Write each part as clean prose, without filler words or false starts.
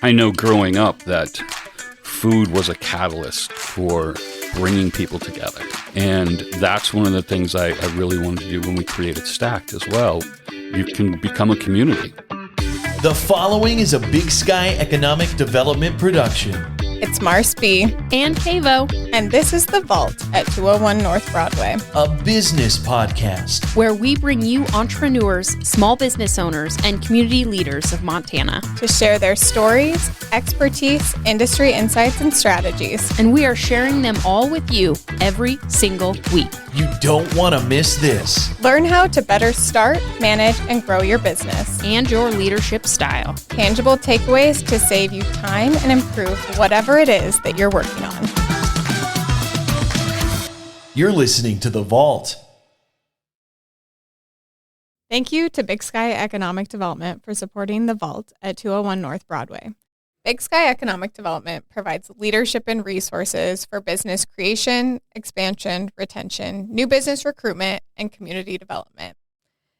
I know growing up that food was a catalyst for bringing people together. And that's one of the things I really wanted to do when we created Stacked as well. You can become a community. The following is a Big Sky Economic Development production. It's Mars B. And Kavo. And this is The Vault at 201 North Broadway. A business podcast. Where we bring you entrepreneurs, small business owners, and community leaders of Montana. To share their stories, expertise, industry insights, and strategies. And we are sharing them all with you every single week. You don't want to miss this. Learn how to better start, manage, and grow your business. And your leadership style. Tangible takeaways to save you time and improve whatever it is that you're working on. You're listening to The Vault. Thank you to Big Sky Economic Development for supporting The Vault at 201 North Broadway. Big Sky Economic Development provides leadership and resources for business creation, expansion, retention, new business recruitment, and community development.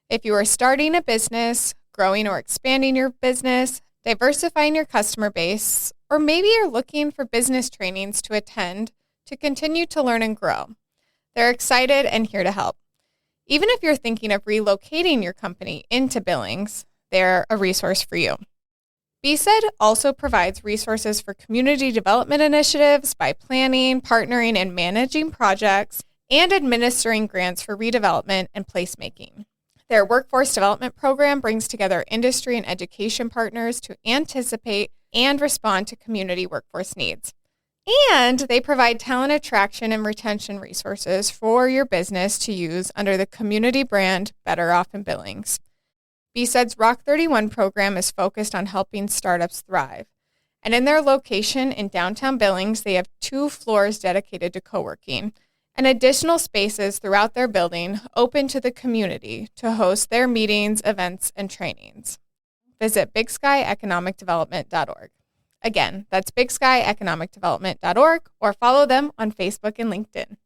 If you are starting a business, growing or expanding your business, diversifying your customer base, or maybe you're looking for business trainings to attend to continue to learn and grow, they're excited and here to help. Even if you're thinking of relocating your company into Billings, they're a resource for you. BSED also provides resources for community development initiatives by planning, partnering, and managing projects and administering grants for redevelopment and placemaking. Their workforce development program brings together industry and education partners to anticipate and respond to community workforce needs. And they provide talent attraction and retention resources for your business to use under the community brand Better Off in Billings. BSED's Rock 31 program is focused on helping startups thrive. And in their location in downtown Billings, they have 2 floors dedicated to co-working and additional spaces throughout their building open to the community to host their meetings, events, and trainings. Visit bigsky.economicdevelopment.org. Again, that's bigsky.economicdevelopment.org, or follow them on Facebook and LinkedIn.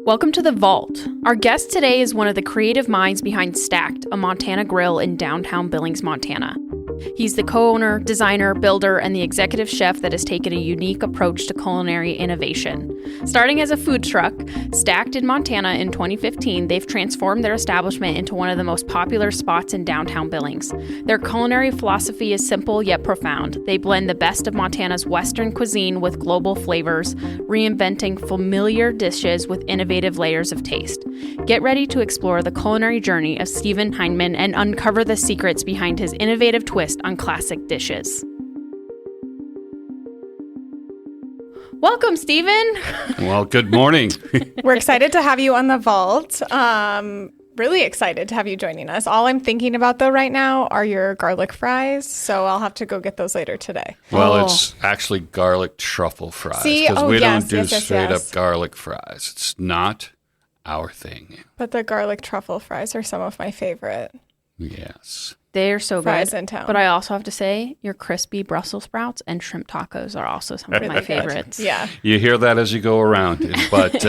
Welcome to The Vault. Our guest today is one of the creative minds behind Stacked, a Montana grill in downtown Billings, Montana. He's the co-owner, designer, builder, and the executive chef that has taken a unique approach to culinary innovation. Starting as a food truck, Stacked in Montana in 2015, they've transformed their establishment into one of the most popular spots in downtown Billings. Their culinary philosophy is simple yet profound. They blend the best of Montana's Western cuisine with global flavors, reinventing familiar dishes with innovative layers of taste. Get ready to explore the culinary journey of Stephen Hindman and uncover the secrets behind his innovative twist on classic dishes. Welcome, Stephen. Well, good morning. We're excited to have you on The Vault. Really excited to have you joining us. All I'm thinking about, though, right now are your garlic fries, so I'll have to go get those later today. Well, It's actually garlic truffle fries, because we don't do straight up garlic fries. It's not our thing. But the garlic truffle fries are some of my favorite. Yes. They're so fries good. In town. But I also have to say, your crispy Brussels sprouts and shrimp tacos are also some of my favorites. Yeah. You hear that as you go around. But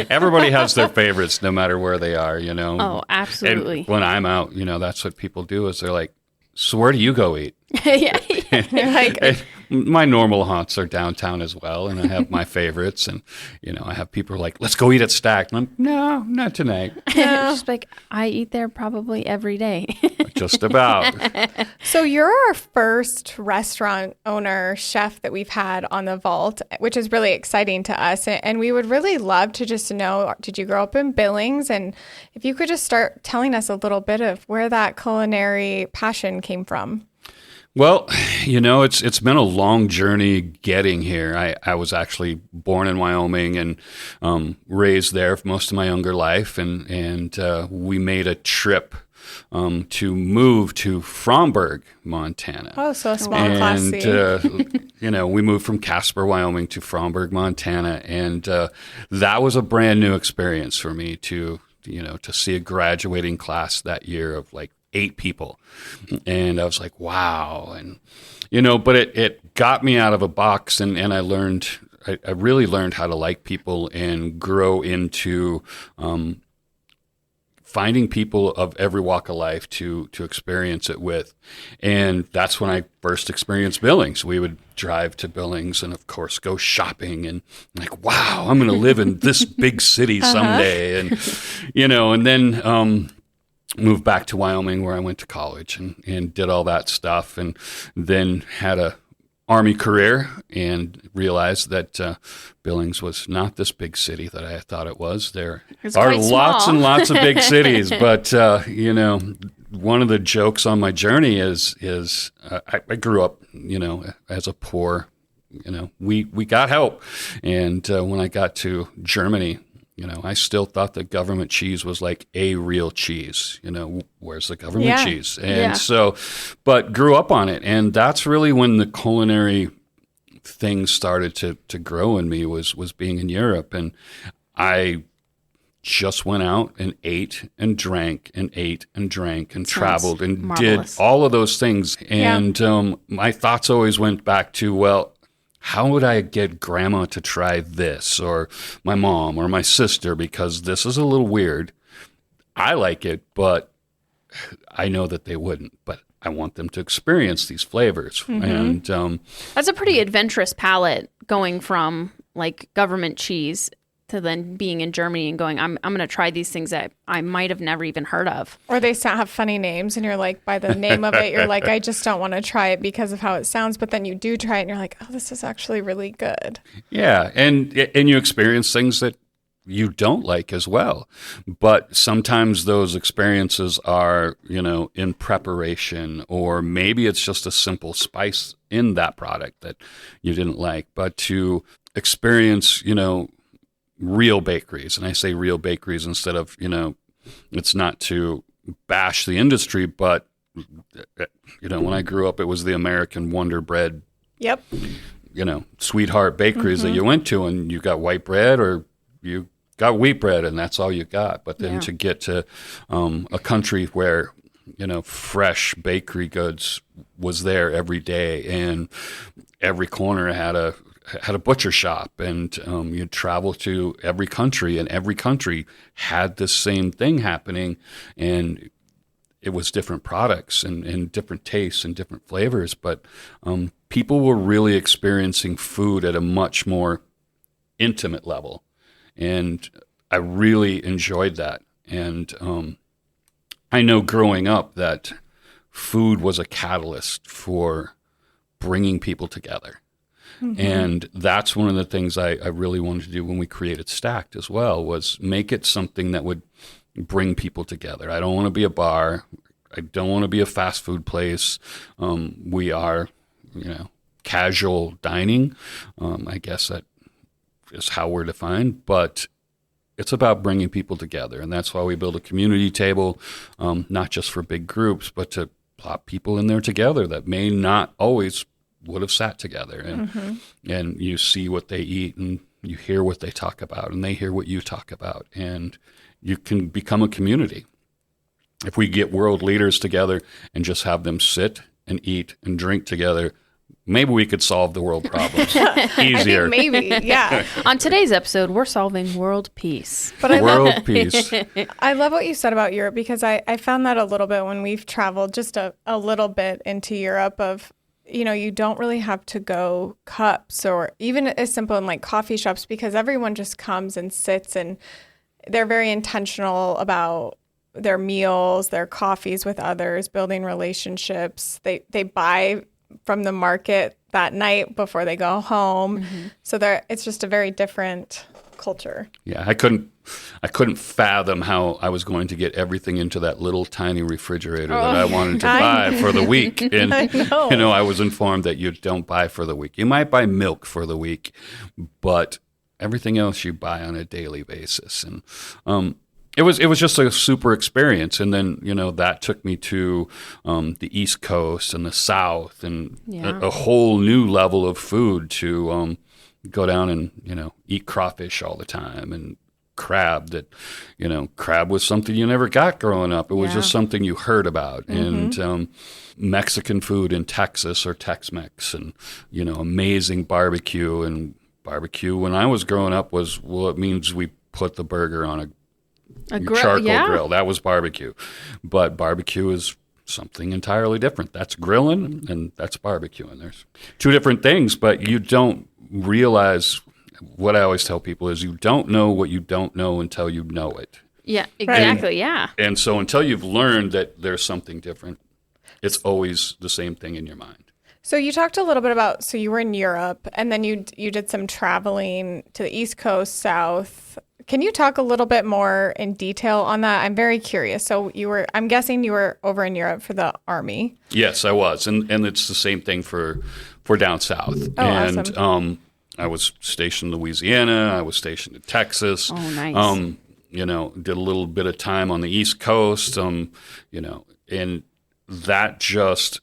everybody has their favorites no matter where they are, you know. Oh, absolutely. And when I'm out, you know, that's what people do is they're like, so where do you go eat? Yeah. And my normal haunts are downtown as well, and I have my favorites. And, you know, I have people who are like, let's go eat at Stacked. And I'm, no, not tonight. Just like, I eat there probably every day. Just about. So you're our first restaurant owner chef that we've had on The Vault, which is really exciting to us. And we would really love to just know, did you grow up in Billings? And if you could just start telling us a little bit of where that culinary passion came from. Well, you know, it's been a long journey getting here. I was actually born in Wyoming and raised there for most of my younger life, and we made a trip to move to Fromberg, Montana. Oh, so a small classy. You know, we moved from Casper, Wyoming to Fromberg, Montana, and that was a brand new experience for me to see a graduating class that year of like 8 people. And I was like, wow. And, you know, but it got me out of a box, and I really learned how to like people and grow into finding people of every walk of life to experience it with. And that's when I first experienced Billings. We would drive to Billings and, of course, go shopping and like, wow, I'm going to live in this big city someday. And, and then moved back to Wyoming where I went to college and did all that stuff, and then had a Army career and realized that Billings was not this big city that I thought it was. There are lots and lots of big cities, but one of the jokes on my journey is I grew up, as a poor, we got help, and when I got to Germany, I still thought that government cheese was like a real cheese. Where's the government cheese? And so, but grew up on it. And that's really when the culinary thing started to grow in me was being in Europe. And I just went out and ate and drank and ate and drank and traveled and marvelous. Did all of those things. And my thoughts always went back to, well, how would I get grandma to try this, or my mom or my sister, because this is a little weird. I like it, but I know that they wouldn't. But I want them to experience these flavors. And that's a pretty adventurous palate, going from like government cheese to then being in Germany and going, I'm going to try these things that I might have never even heard of. Or they have funny names and you're like, by the name of it, you're like, I just don't want to try it because of how it sounds. But then you do try it and you're like, oh, this is actually really good. Yeah. And you experience things that you don't like as well. But sometimes those experiences are, in preparation, or maybe it's just a simple spice in that product that you didn't like. But to experience, real bakeries, and I say real bakeries instead of, it's not to bash the industry, but, when I grew up, it was the American Wonder Bread, Yep. sweetheart bakeries that you went to, and you got white bread or you got wheat bread, and that's all you got. But then to get to a country where, fresh bakery goods was there every day, and every corner had a butcher shop, and you'd travel to every country, and every country had the same thing happening, and it was different products and different tastes and different flavors, but people were really experiencing food at a much more intimate level, and I really enjoyed that. And I know growing up that food was a catalyst for bringing people together. And that's one of the things I really wanted to do when we created Stacked as well, was make it something that would bring people together. I don't want to be a bar. I don't want to be a fast food place. We are, casual dining. I guess that is how we're defined, but it's about bringing people together. And that's why we build a community table, not just for big groups, but to plop people in there together that may not always would have sat together, and you see what they eat, and you hear what they talk about, and they hear what you talk about, and you can become a community. If we get world leaders together and just have them sit and eat and drink together, maybe we could solve the world problems easier. I think maybe, yeah. On today's episode, we're solving world peace. But World peace. I love what you said about Europe, because I found that a little bit when we've traveled just a little bit into Europe of, you don't really have to go cups, or even as simple in like coffee shops, because everyone just comes and sits, and they're very intentional about their meals, their coffees with others, building relationships. They buy from the market that night before they go home. So it's just a very different culture. Yeah, I couldn't fathom how I was going to get everything into that little tiny refrigerator that I wanted to buy for the week. And I was informed that you don't buy for the week. You might buy milk for the week, but everything else you buy on a daily basis. And it was just a super experience. And then, that took me to the East Coast and the South, and a whole new level of food to go down and, eat crawfish all the time, and crab crab was something you never got growing up. It was just something you heard about. And Mexican food in Texas, or Tex-Mex, and, amazing barbecue. And barbecue when I was growing up was, well, it means we put the burger on charcoal grill. That was barbecue. But barbecue is something entirely different. That's grilling and that's barbecuing. There's two different things, but you don't realize, what I always tell people is you don't know what you don't know until you know it. Yeah, exactly. Yeah. And so until you've learned that there's something different, it's always the same thing in your mind. So you talked a little bit about, so you were in Europe and then you did some traveling to the East Coast, South. Can you talk a little bit more in detail on that? I'm very curious. So I'm guessing you were over in Europe for the Army. Yes, I was. And it's the same thing for down south. Oh, and awesome. I was stationed in Louisiana. I was stationed in Texas. Oh, nice. Did a little bit of time on the East Coast, and that just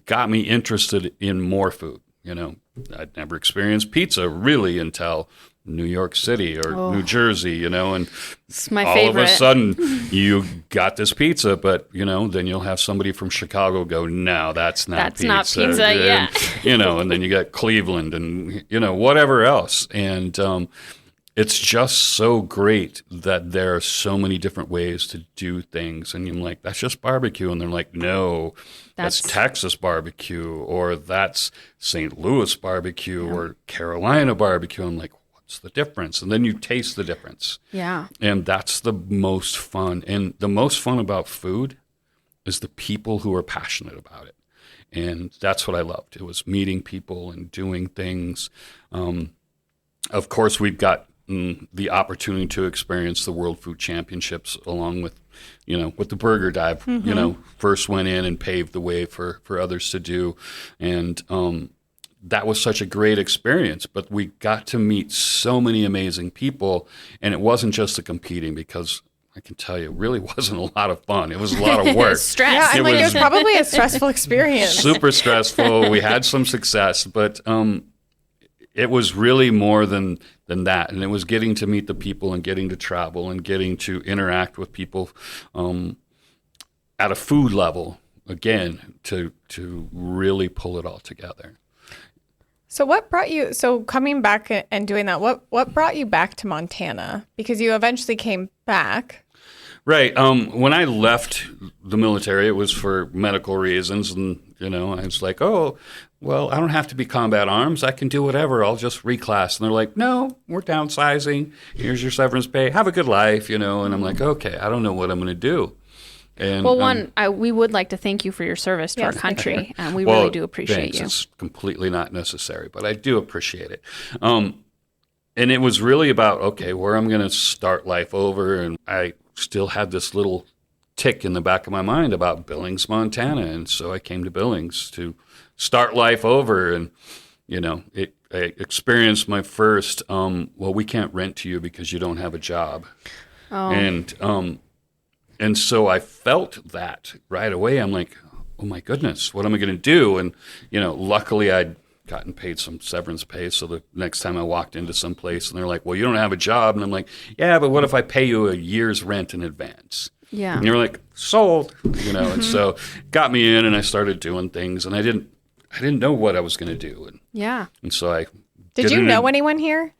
got me interested in more food. I'd never experienced pizza really until New York City or New Jersey, and It's my all favorite. of a sudden you got this pizza, but then you'll have somebody from Chicago go, no, that's not pizza. That's not pizza, yeah. And then you got Cleveland and, whatever else. And it's just so great that there are so many different ways to do things. And I'm like, that's just barbecue. And they're like, no, that's Texas barbecue, or that's St. Louis barbecue, or Carolina barbecue. I'm like, what's the difference? And then you taste the difference. Yeah. And that's the most fun. And the most fun about food is the people who are passionate about it. And that's what I loved. It was meeting people and doing things. Of course, we've got the opportunity to experience the World Food Championships along with, with the burger dive, first went in and paved the way for others to do. And that was such a great experience. But we got to meet so many amazing people. And it wasn't just the competing, because I can tell you, it really wasn't a lot of fun. It was a lot of work. Stress. Yeah, I'm like, it was probably a stressful experience. Super stressful. We had some success, but it was really more than that. And it was getting to meet the people and getting to travel and getting to interact with people at a food level, again, to really pull it all together. So what brought you, coming back and doing that, what brought you back to Montana? Because you eventually came back. Right. When I left the military, it was for medical reasons. And, I was like, oh, well, I don't have to be combat arms. I can do whatever. I'll just reclass. And they're like, no, we're downsizing. Here's your severance pay. Have a good life, And I'm like, okay, I don't know what I'm going to do. And, we would like to thank you for your service to our country. We well, really do appreciate thanks. you. It's completely not necessary, but I do appreciate it. And it was really about, okay, where I'm going to start life over. And I still had this little tick in the back of my mind about Billings, Montana. And so I came to Billings to start life over. And, I experienced my first, we can't rent to you because you don't have a job. Oh. And so I felt that right away. I'm like, oh my goodness, what am I going to do? And, luckily I'd gotten paid some severance pay. So the next time I walked into some place and they're like, well, you don't have a job. And I'm like, yeah, but what if I pay you a year's rent in advance? Yeah. And you're like, sold, and so got me in and I started doing things and I didn't know what I was going to do. And so I Did you know anyone here?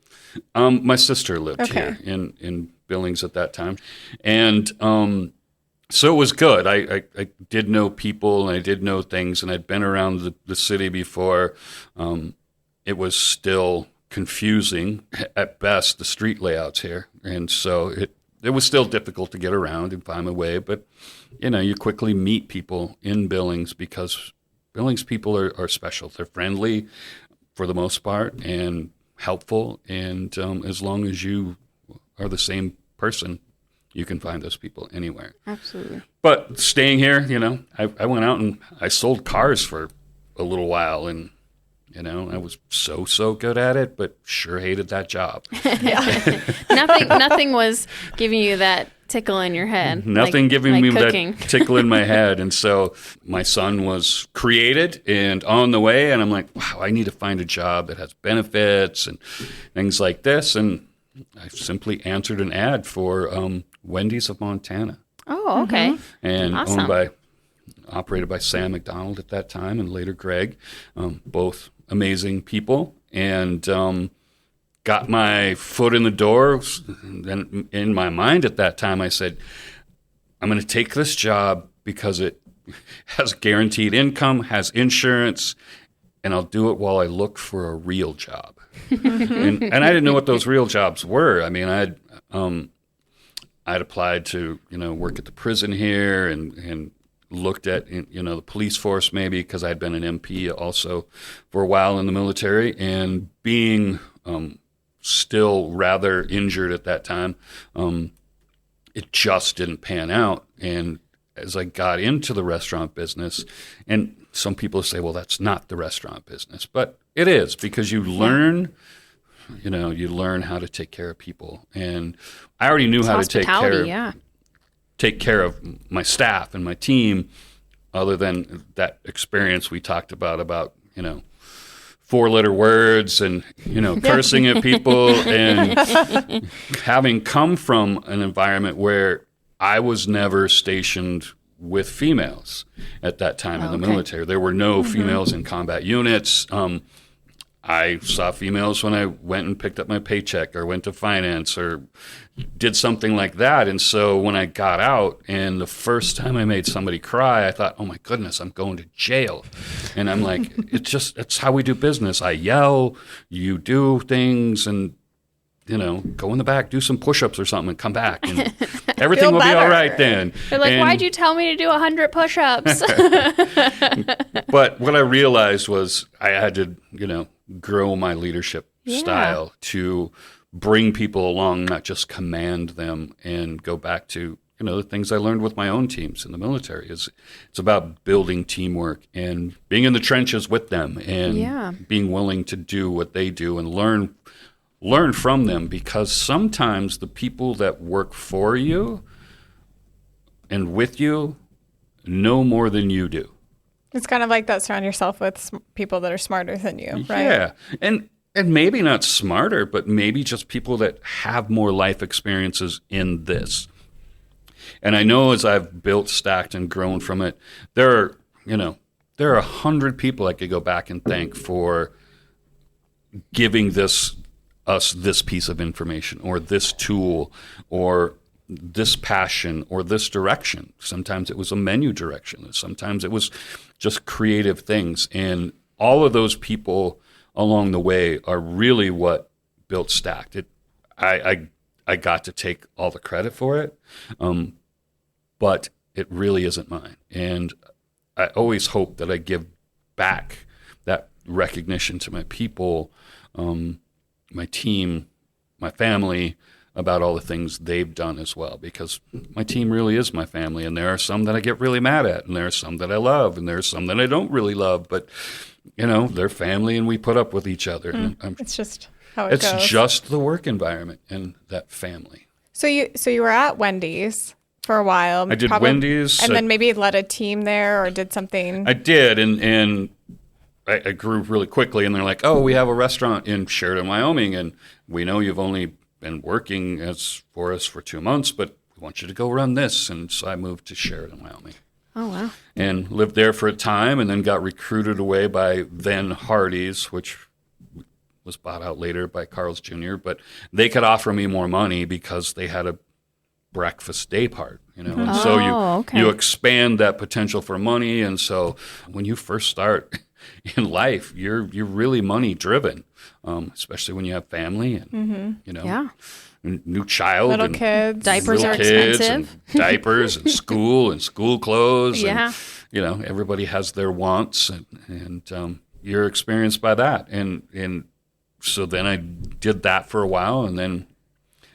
My sister lived Okay. here in Billings at that time. And so it was good. I did know people and I did know things and I'd been around the city before. It was still confusing at best, the street layouts here. And so it was still difficult to get around and find my way. But, you quickly meet people in Billings because Billings people are special. They're friendly for the most part and helpful. And as long as you are the same person, you can find those people anywhere. Absolutely. But staying here, I went out and I sold cars for a little while and, I was so good at it, but sure hated that job. Nothing was giving you that tickle in your head. Nothing giving me cooking. that tickle in my head. And so my son was created and on the way. And I'm like, wow, I need to find a job that has benefits and things like this. And I simply answered an ad for Wendy's of Montana. Oh, okay. And Awesome. operated by Sam McDonald at that time and later Greg, both amazing people. And got my foot in the door, then in my mind at that time, I said, I'm going to take this job because it has guaranteed income, has insurance, and I'll do it while I look for a real job. and I didn't know what those real jobs were. I mean, I'd applied to, work at the prison here and looked at, the police force maybe because I'd been an MP also for a while in the military, and being still rather injured at that time, it just didn't pan out. And as I got into the restaurant business, and some people say, well, that's not the restaurant business, but it is, because you learn how to take care of people. And I already knew how to take care of my staff and my team, other than that experience we talked about, 4-letter words and, cursing at people, and having come from an environment where I was never stationed with females at that time in the military. There were no females in combat units. I saw females when I went and picked up my paycheck or went to finance or did something like that. And so when I got out, and the first time I made somebody cry, I thought, oh my goodness, I'm going to jail. And I'm like, it's how we do business. I yell, you do things, and go in the back, do some push-ups or something, and come back, and everything will be all right then. They're like, why'd you tell me to do 100 push-ups? But what I realized was I had to, grow my leadership style to bring people along, not just command them, and go back to, the things I learned with my own teams in the military. It's about building teamwork and being in the trenches with them, and being willing to do what they do and learn from them, because sometimes the people that work for you and with you know more than you do. It's kind of like that. Surround yourself with people that are smarter than you, right? Yeah. And maybe not smarter, but maybe just people that have more life experiences in this. And I know as I've built, stacked, and grown from it, there are 100 people I could go back and thank for giving us this piece of information, or this tool, or this passion, or this direction. Sometimes it was a menu direction. Sometimes it was just creative things. And all of those people along the way are really what built Stacked. I got to take all the credit for it, but it really isn't mine. And I always hope that I give back that recognition to my people, my team, my family, about all the things they've done as well, because my team really is my family, and there are some that I get really mad at, and there are some that I love, and there are some that I don't really love, but they're family, and we put up with each other. It's just how it goes. It's just the work environment and that family. So you were at Wendy's for a while. I did Wendy's, and then maybe led a team there or did something. I did, and I grew really quickly, and they're like, "Oh, we have a restaurant in Sheridan, Wyoming, and we know you've only been working for us for 2 months, but we want you to go run this." And so I moved to Sheridan, Wyoming. Oh, wow. And lived there for a time, and then got recruited away by then Hardee's, which was bought out later by Carl's Jr., but they could offer me more money because they had a breakfast day part, and so you expand that potential for money. And so when you first start in life, you're really money driven, especially when you have family and new child, little and kids, diapers are expensive, and diapers and school clothes. Yeah. And, everybody has their wants, and you're experienced by that. And so then I did that for a while, and then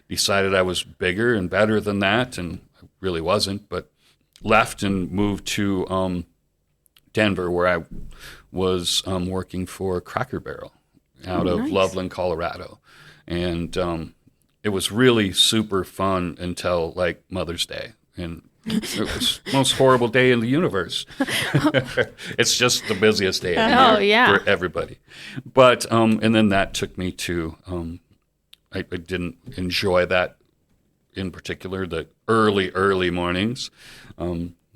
decided I was bigger and better than that, and I really wasn't, but left and moved to Denver, where I was working for Cracker Barrel out of Loveland, Colorado. And it was really super fun until like Mother's Day. And it was the most horrible day in the universe. It's just the busiest day of the year for everybody. But, and then that took me to, I didn't enjoy that in particular, the early mornings.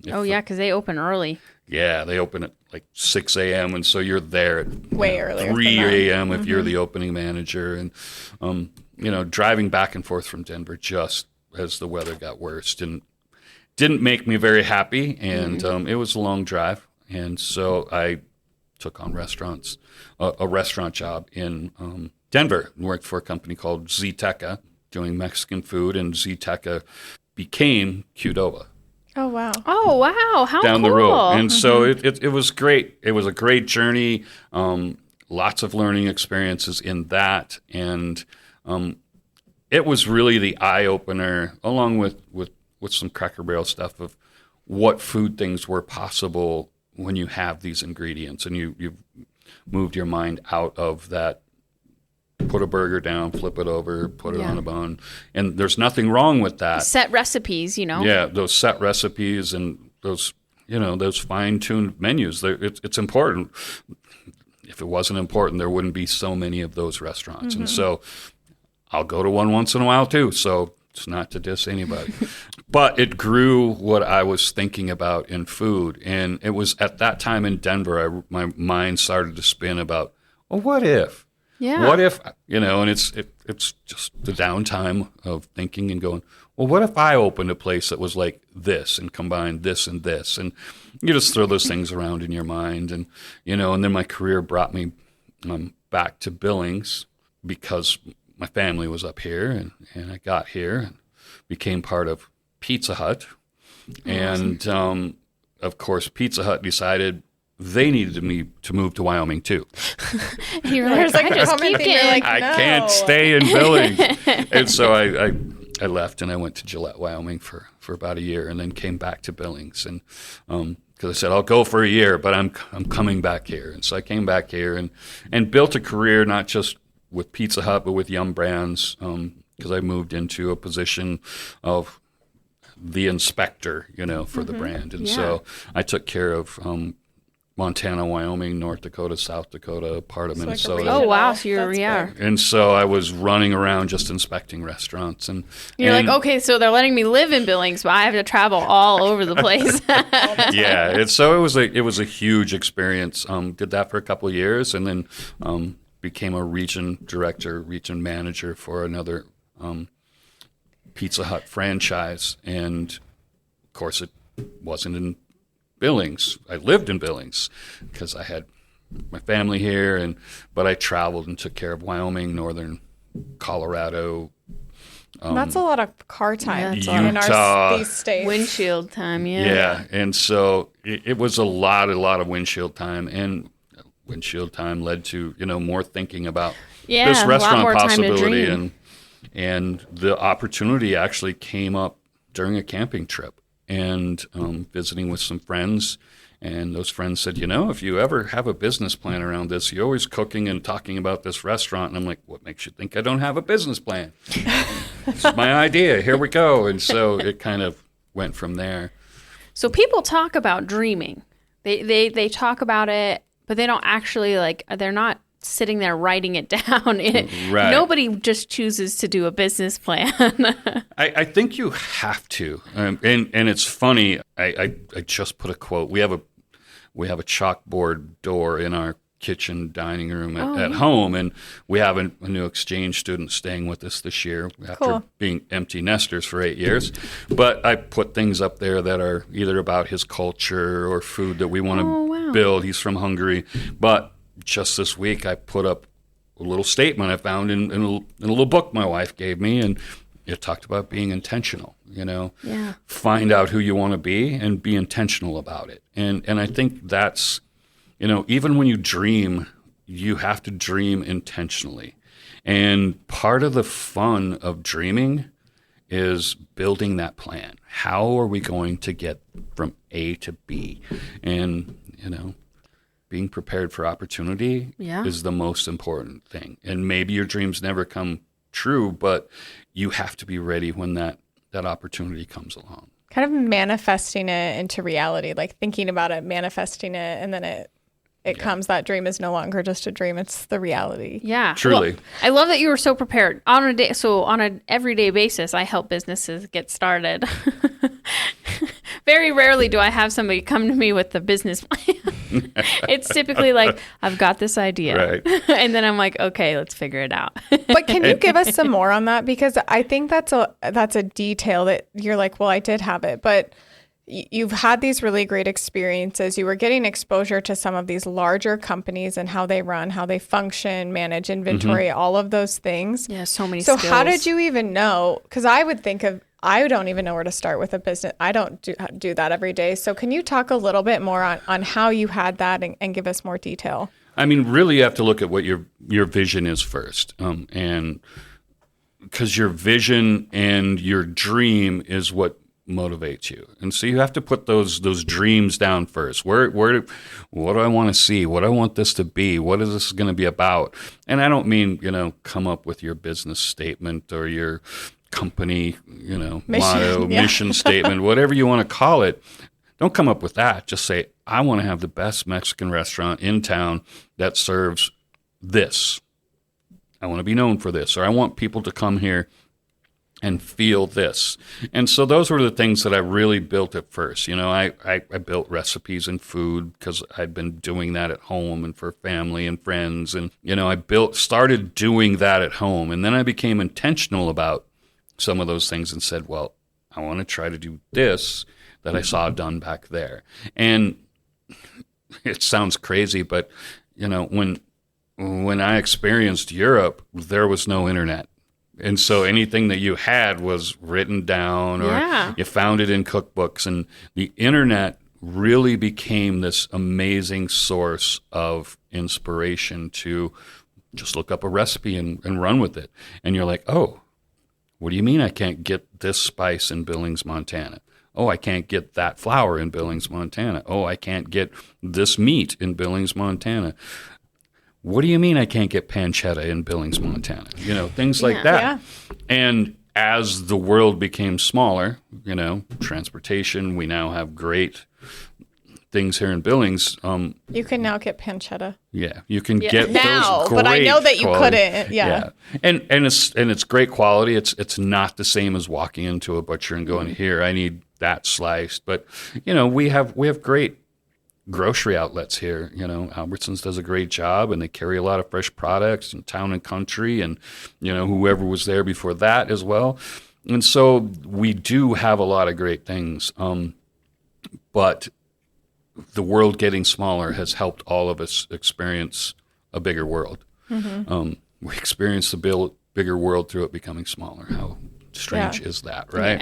because they open early. Yeah, they open at like 6 a.m. and so you're there at Way earlier 3 than that. a.m. if you're the opening manager, and driving back and forth from Denver just as the weather got worse didn't make me very happy, and it was a long drive, and so I took on a restaurant job in Denver, and worked for a company called Zteca, doing Mexican food, and Zteca became Qdoba Oh, wow. Oh, wow. How down cool. the road. And so it was great. It was a great journey. Lots of learning experiences in that. And it was really the eye-opener, along with some Cracker Barrel stuff, of what food things were possible when you have these ingredients. And you've moved your mind out of that, put a burger down, flip it over, put it on a bun. And there's nothing wrong with that. Set recipes, Yeah, those set recipes and those fine-tuned menus. It's important. If it wasn't important, there wouldn't be so many of those restaurants. And so I'll go to one once in a while too. So it's not to diss anybody. But it grew what I was thinking about in food. And it was at that time in Denver, my mind started to spin about, well, what if? Yeah. What if, and it's just the downtime of thinking and going, well, what if I opened a place that was like this and combined this and this? And you just throw those things around in your mind. And, and then my career brought me back to Billings because my family was up here, and I got here and became part of Pizza Hut. And, of course, Pizza Hut decided they needed me to move to Wyoming too. You're like, I just keep getting I can't stay in Billings. And so I left and I went to Gillette, Wyoming for about a year, and then came back to Billings. And because I said, I'll go for a year, but I'm coming back here. And so I came back here and built a career, not just with Pizza Hut, but with Yum Brands, because I moved into a position of the inspector, for the brand. And so I took care of Montana, Wyoming, North Dakota, South Dakota, part of Minnesota. Oh, wow. So you're, And so I was running around just inspecting restaurants. And you're like, okay, so they're letting me live in Billings, but I have to travel all over the place. Yeah. And so it was a huge experience. Did that for a couple of years, and then became a region director, region manager for another Pizza Hut franchise. And of course, it wasn't in Billings. I lived in Billings because I had my family here, but I traveled and took care of Wyoming, northern Colorado. That's a lot of car time Utah, in these states. Windshield time, Yeah, and so it was a lot of windshield time, and windshield time led to more thinking about this restaurant possibility, and the opportunity actually came up during a camping trip. And visiting with some friends, and those friends said, if you ever have a business plan around this, you're always cooking and talking about this restaurant. And I'm like, what makes you think I don't have a business plan? This is my idea. Here we go. And so it kind of went from there. So people talk about dreaming. They talk about it, but they don't actually they're not sitting there writing it down. Right. Nobody just chooses to do a business plan. I think you have to, and it's funny. I just put a quote. We have a chalkboard door in our kitchen dining room at home, and we have a new exchange student staying with us this year after being empty nesters for 8 years. But I put things up there that are either about his culture or food that we want to build. He's from Hungary, but just this week, I put up a little statement I found in a little book my wife gave me, and it talked about being intentional, Find out who you want to be and be intentional about it. And I think that's, even when you dream, you have to dream intentionally. And part of the fun of dreaming is building that plan. How are we going to get from A to B? And, being prepared for opportunity is the most important thing. And maybe your dreams never come true, but you have to be ready when that opportunity comes along. Kind of manifesting it into reality, like thinking about it, manifesting it, and then it comes. That dream is no longer just a dream; it's the reality. Yeah, truly. Well, I love that you were so prepared on a day. So on an everyday basis, I help businesses get started. Very rarely do I have somebody come to me with a business plan. It's typically like, I've got this idea. Right. And then I'm like, okay, let's figure it out. But can you give us some more on that? Because I think that's a detail that you're like, well, I did have it, but you've had these really great experiences. You were getting exposure to some of these larger companies and how they run, how they function, manage inventory, all of those things. Yeah, so many So skills. how did you even know? Because I would think of, I don't even know where to start with a business. I don't do that every day. So can you talk a little bit more on how you had that and give us more detail? I mean, really, you have to look at what your vision is first, and because your vision and your dream is what motivates you, and so you have to put those dreams down first. What do I want to see? What do I want this to be? What is this going to be about? And I don't mean come up with your business statement or your company Mission, motto, mission statement, whatever you want to call it. Don't come up with that. Just say, I want to have the best Mexican restaurant in town that serves this. I want to be known for this, or I want people to come here and feel this. And so those were the things that I really built at first. I built recipes and food because I'd been doing that at home and for family and friends. And, started doing that at home. And then I became intentional about some of those things and said, well, I want to try to do this that I saw done back there. And it sounds crazy, but, when I experienced Europe, there was no internet. And so anything that you had was written down or you found it in cookbooks. And the internet really became this amazing source of inspiration to just look up a recipe and run with it. And you're like, oh, what do you mean I can't get this spice in Billings, Montana? Oh, I can't get that flour in Billings, Montana. Oh, I can't get this meat in Billings, Montana. What do you mean I can't get pancetta in Billings, Montana? Things like that. Yeah. And as the world became smaller, transportation, we now have great things here in Billings. You can now get pancetta. Yeah, you can get now, those great but I know that you quality. couldn't. Yeah. And it's great quality. It's not the same as walking into a butcher and going, here, I need that sliced. But we have great grocery outlets here. Albertsons does a great job, and they carry a lot of fresh products in town and country, and whoever was there before that as well. And so we do have a lot of great things. But the world getting smaller has helped all of us experience a bigger world. Mm-hmm. We experience the bigger world through it becoming smaller. How strange is that, right?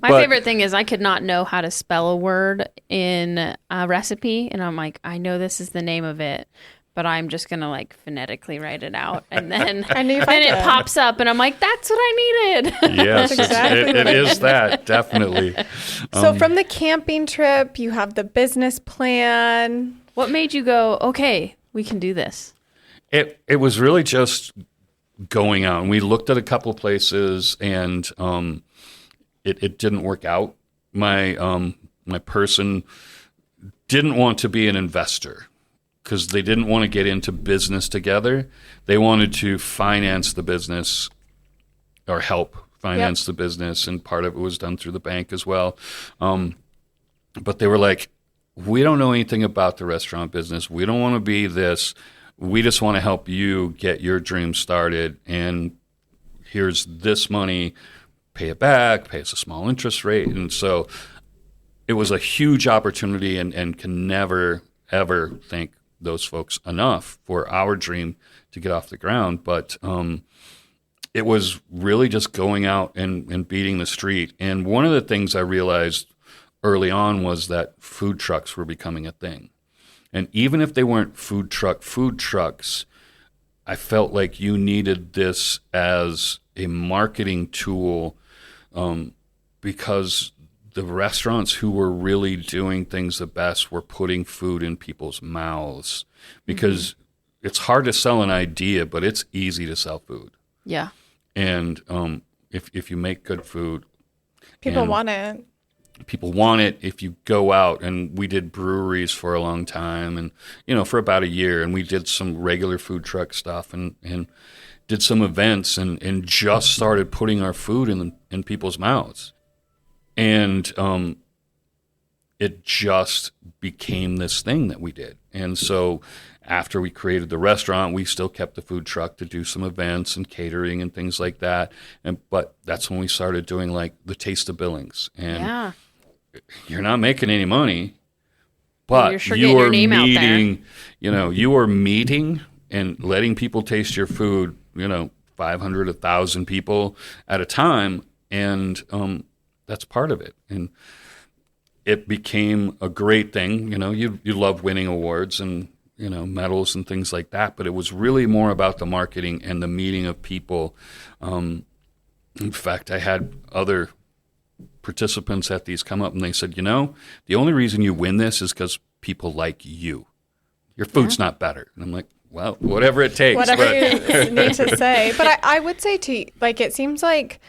My favorite thing is I could not know how to spell a word in a recipe, and I'm like, I know this is the name of it, but I'm just going to phonetically write it out. And then, it pops up, and I'm like, that's what I needed. Yes, it is that, definitely. So from the camping trip, you have the business plan. What made you go, okay, we can do this? It was really just going out. And we looked at a couple of places, and it didn't work out. My person didn't want to be an investor because they didn't want to get into business together. They wanted to finance the business or help finance the business, and part of it was done through the bank as well. But they were like, we don't know anything about the restaurant business. We don't want to be this. We just want to help you get your dream started, and here's this money. Pay it back, pay us a small interest rate. And so it was a huge opportunity, and can never, ever thank those folks enough for our dream to get off the ground. But it was really just going out and beating the street. And one of the things I realized early on was that food trucks were becoming a thing. And even if they weren't food trucks, I felt like you needed this as a marketing tool, because the restaurants who were really doing things the best were putting food in people's mouths, because it's hard to sell an idea, but it's easy to sell food. Yeah. And if you make good food, People want it. People want it. If you go out, and we did breweries for a long time, and for about a year, and we did some regular food truck stuff, and did some events, and just started putting our food in people's mouths. And it just became this thing that we did. And so after we created the restaurant, we still kept the food truck to do some events and catering and things like that. But that's when we started doing like the Taste of Billings. And you're not making any money, but you are meeting, you are meeting and letting people taste your food, 500, 1,000 people at a time. And that's part of it. And it became a great thing. You love winning awards and, medals and things like that. But it was really more about the marketing and the meeting of people. In fact, I had other participants at these come up and they said, the only reason you win this is because people like you. Your food's not better. And I'm like, well, whatever it takes. Whatever you need to say. But I would say, it seems like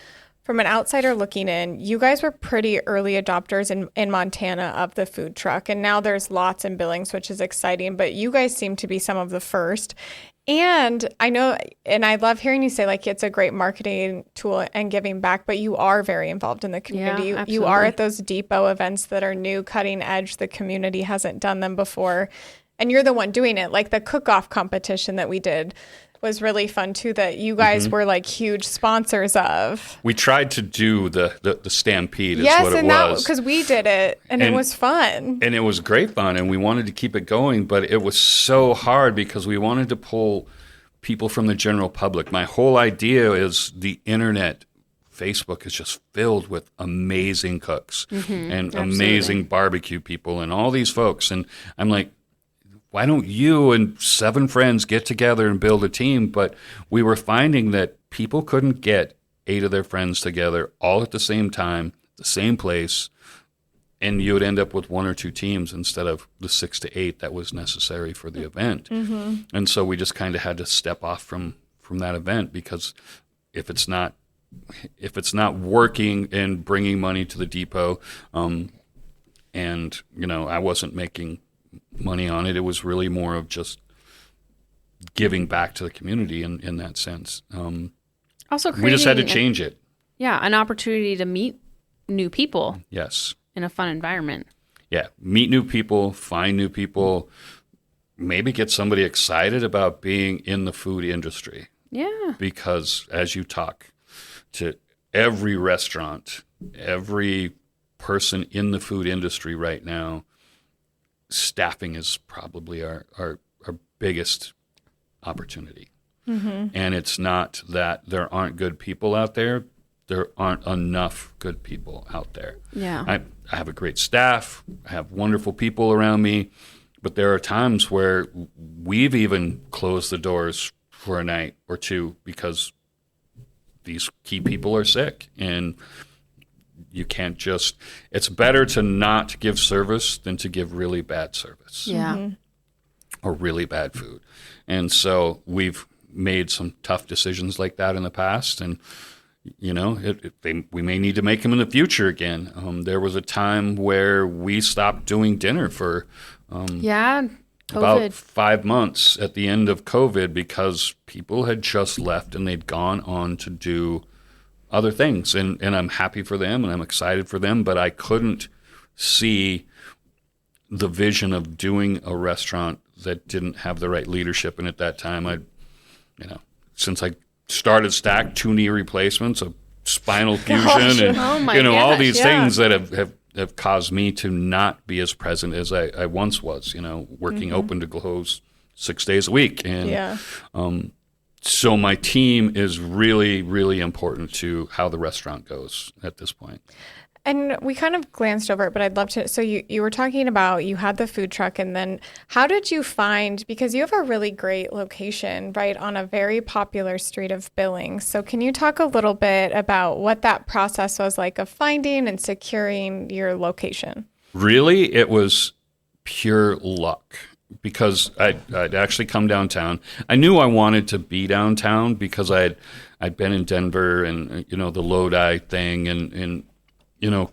from an outsider looking in, you guys were pretty early adopters in Montana of the food truck. And now there's lots in Billings, which is exciting. But you guys seem to be some of the first. And I know, and I love hearing you say, it's a great marketing tool and giving back, but you are very involved in the community. Yeah, you are at those depot events that are new, cutting edge. The community hasn't done them before. And you're the one doing it. Like the cook-off competition that we did was really fun too, that you guys were huge sponsors of. We tried to do the Stampede is what it was. Because we did it and it was fun. And it was great fun and we wanted to keep it going, but it was so hard because we wanted to pull people from the general public. My whole idea is the internet, Facebook is just filled with amazing cooks and amazing barbecue people and all these folks. And I'm like, why don't you and 7 friends get together and build a team? But we were finding that people couldn't get 8 of their friends together all at the same time, the same place, and you would end up with 1 or 2 teams instead of the 6 to 8 that was necessary for the event. And so we just kind of had to step off from that event because if it's not working and bringing money to the depot, and I wasn't making money on it. It was really more of just giving back to the community in that sense. Also, we just had to change it. Yeah, an opportunity to meet new people. Yes. In a fun environment. Yeah, meet new people, find new people, maybe get somebody excited about being in the food industry. Yeah. Because as you talk to every restaurant, every person in the food industry right now, staffing is probably our biggest opportunity. And it's not that there aren't good people out there. There aren't enough good people out there. Yeah. I have a great staff. I have wonderful people around me. But there are times where we've even closed the doors for a night or two because these key people are sick. And you can't just, it's better to not give service than to give really bad service. Yeah. Or really bad food. And so we've made some tough decisions like that in the past. And, we may need to make them in the future again. There was a time where we stopped doing dinner for about 5 months at the end of COVID because people had just left and they'd gone on to do other things. And I'm happy for them and I'm excited for them, but I couldn't see the vision of doing a restaurant that didn't have the right leadership. And at that time, since I started Stack, 2 knee replacements, a spinal fusion, and all these things that have caused me to not be as present as I once was. Working open to close 6 days a week, and so my team is really, really important to how the restaurant goes at this point. And we kind of glanced over it, but I'd love to. So you were talking about you had the food truck, and then how did you find, because you have a really great location, right, on a very popular street of Billings. So can you talk a little bit about what that process was like of finding and securing your location? Really, it was pure luck because I'd actually come downtown. I knew I wanted to be downtown because I'd been in Denver and, the Lodi thing and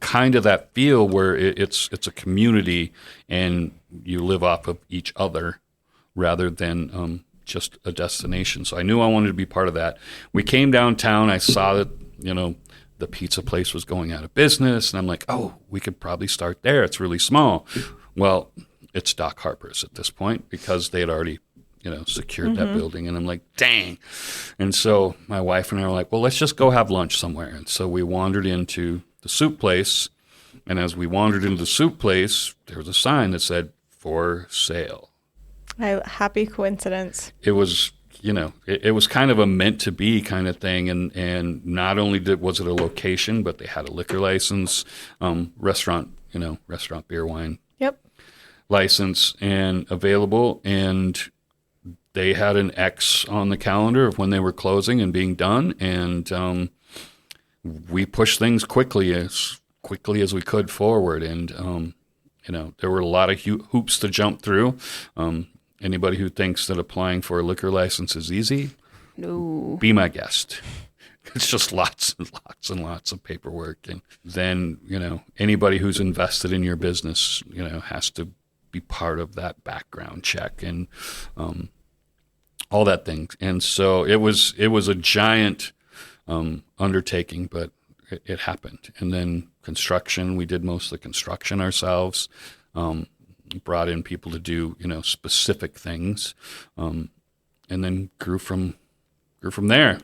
kind of that feel where it's a community and you live off of each other rather than just a destination. So I knew I wanted to be part of that. We came downtown. I saw that, the pizza place was going out of business. And I'm like, oh, we could probably start there. It's really small. Well, it's Doc Harper's at this point because they had already, secured that building. And I'm like, dang. And so my wife and I were like, well, let's just go have lunch somewhere. And so we wandered into the soup place. And as we wandered into the soup place, there was a sign that said, for sale. Happy coincidence. It was, it was kind of a meant to be kind of thing. And not only was it a location, but they had a liquor license, restaurant beer, wine license and available. And they had an X on the calendar of when they were closing and being done. And we pushed things quickly as we could forward. And, there were a lot of hoops to jump through. Anybody who thinks that applying for a liquor license is easy, No. be my guest. It's just lots and lots and lots of paperwork. And then, anybody who's invested in your business, has to be part of that background check and all that thing. And so it was a giant undertaking, but it happened. And then construction, we did most of the construction ourselves. Brought in people to do, specific things, and then grew from there.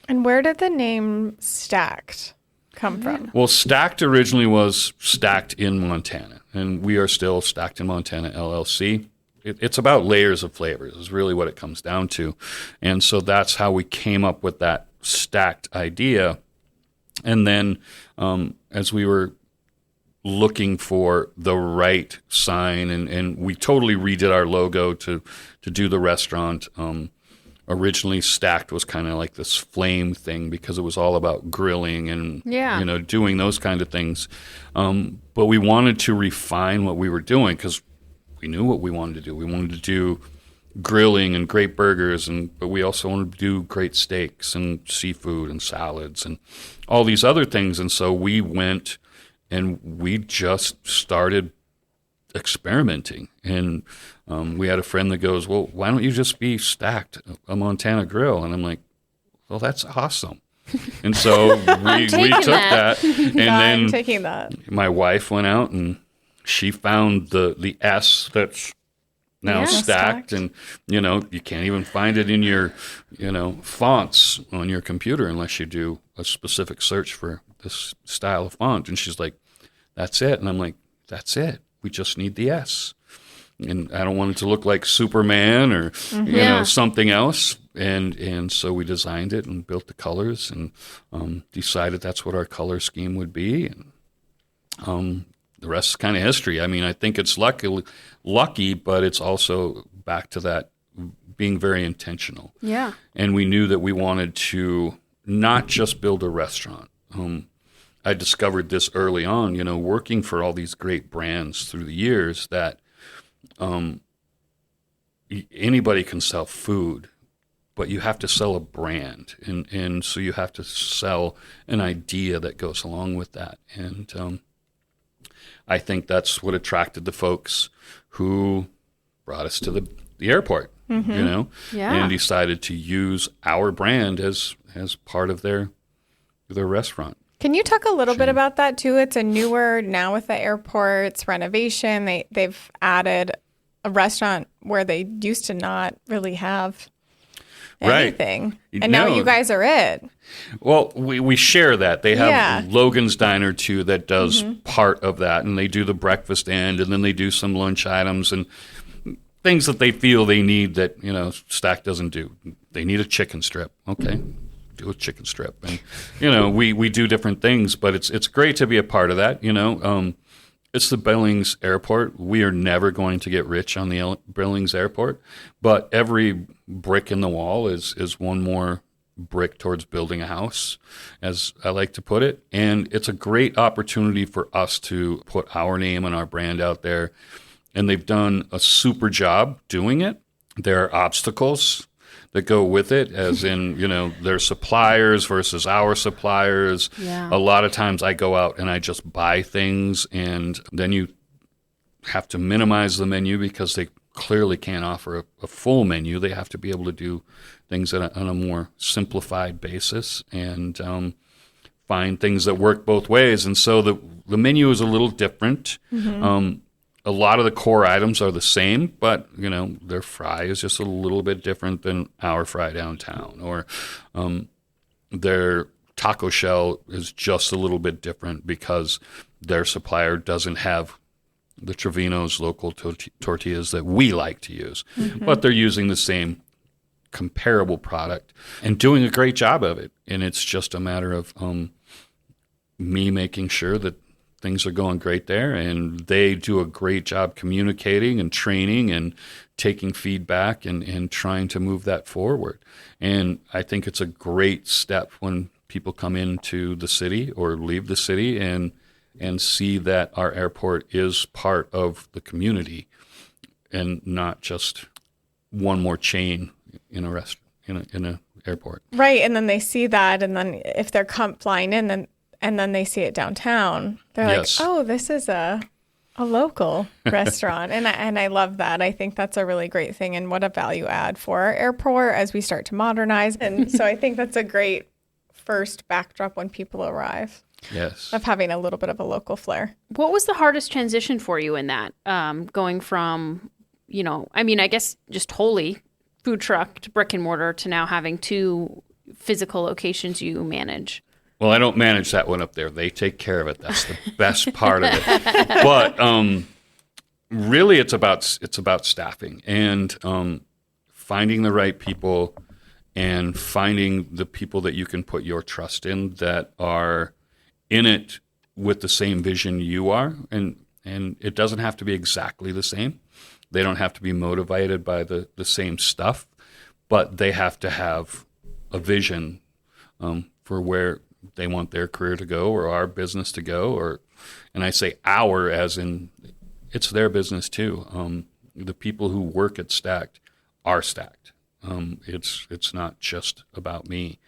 And where did the name Stacked come from? Well, Stacked originally was Stacked in Montana, and we are still Stacked in Montana LLC. It's about layers of flavors is really what it comes down to. And so that's how we came up with that Stacked idea. And then as we were looking for the right sign, and we totally redid our logo to do the restaurant. Originally, Stacked was kind of like this flame thing because it was all about grilling and doing those kind of things. But we wanted to refine what we were doing because we knew what we wanted to do. We wanted to do grilling and great burgers, but we also wanted to do great steaks and seafood and salads and all these other things. And so we went and we just started experimenting. And we had a friend that goes, well, why don't you just be Stacked, a Montana grill? And I'm like, well, that's awesome. And so we took that. And then I'm taking that. My wife went out and she found the S that's now stacked. And, you can't even find it in your, fonts on your computer unless you do a specific search for this style of font. And she's like, that's it. And I'm like, that's it. We just need the S. And I don't want it to look like Superman or, something else. And so we designed it and built the colors and decided that's what our color scheme would be. And the rest is kind of history. I mean, I think it's lucky, but it's also back to that being very intentional. Yeah. And we knew that we wanted to not just build a restaurant. I discovered this early on, working for all these great brands through the years that anybody can sell food, but you have to sell a brand. And so you have to sell an idea that goes along with that. And I think that's what attracted the folks who brought us to the airport, and decided to use our brand as part of their restaurant. Can you talk a little bit about that too? It's a newer now with the airport's renovation. They've added a restaurant where they used to not really have anything, and now you guys are it. Well, we share that. They have Logan's Diner too that does part of that, and they do the breakfast end, and then they do some lunch items and things that they feel they need that Stack doesn't do. They need a chicken strip. Okay. Do a chicken strip, and we do different things, but it's great to be a part of that. It's the Billings Airport. We are never going to get rich on the Billings Airport, but every brick in the wall is one more brick towards building a house, as I like to put it. And it's a great opportunity for us to put our name and our brand out there, and they've done a super job doing it. There are obstacles that go with it, as in, their suppliers versus our suppliers. Yeah. A lot of times I go out and I just buy things, and then you have to minimize the menu because they clearly can't offer a full menu. They have to be able to do things on a more simplified basis. And find things that work both ways. And so the menu is a little different. A lot of the core items are the same, but their fry is just a little bit different than our fry downtown, or their taco shell is just a little bit different because their supplier doesn't have the Trevino's local tortillas that we like to use, but they're using the same comparable product and doing a great job of it. And it's just a matter of me making sure that things are going great there, and they do a great job communicating and training and taking feedback and trying to move that forward. And I think it's a great step when people come into the city or leave the city and see that our airport is part of the community and not just one more chain in a in a airport. Right, and then they see that, and then if they're flying in, then they see it downtown, they're Yes. like, oh, this is a local restaurant. And I love that. I think that's a really great thing, and what a value add for our airport as we start to modernize. And so I think that's a great first backdrop when people arrive. Yes. Of having a little bit of a local flair. What was the hardest transition for you in that? Going from, I guess just wholly food truck to brick and mortar to now having 2 physical locations you manage? Well, I don't manage that one up there. They take care of it. That's the best part of it. But really, it's about staffing and finding the right people and finding the people that you can put your trust in that are in it with the same vision you are. And it doesn't have to be exactly the same. They don't have to be motivated by the same stuff, but they have to have a vision for where they want their career to go or our business to go. And I say our as in it's their business too. The people who work at Stacked are Stacked. It's not just about me,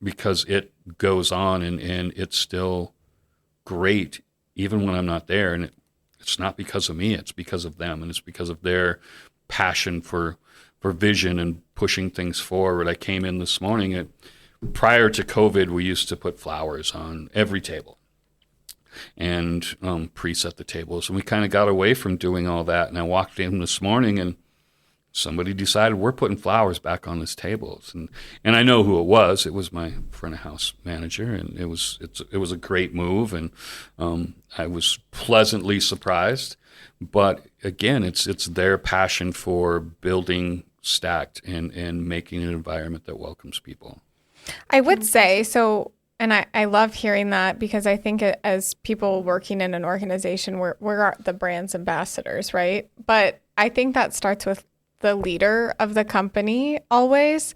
because it goes on and it's still great even when I'm not there. And it's not because of me, it's because of them, and it's because of their passion for vision and pushing things forward. I came in this morning prior to COVID, we used to put flowers on every table and preset the tables. And we kind of got away from doing all that. And I walked in this morning and somebody decided we're putting flowers back on these tables. And I know who it was. It was my front of house manager. And it was a great move. And I was pleasantly surprised. But again, it's their passion for building Stacked and making an environment that welcomes people. I would say so, and I love hearing that because I think as people working in an organization, we're the brand's ambassadors, right? But I think that starts with the leader of the company always,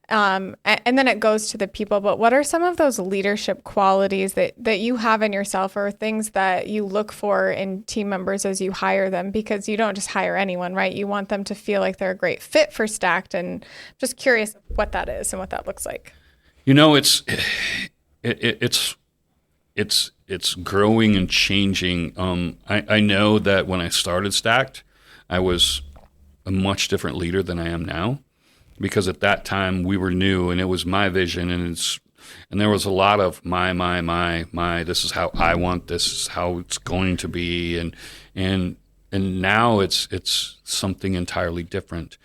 and then it goes to the people. But what are some of those leadership qualities that you have in yourself, or things that you look for in team members as you hire them? Because you don't just hire anyone, right? You want them to feel like they're a great fit for Stacked, and just curious what that is and what that looks like. It's growing and changing. I know that when I started Stacked, I was a much different leader than I am now, because at that time we were new and it was my vision, and there was a lot of my. This is how I want. This is how it's going to be, and now it's something entirely different.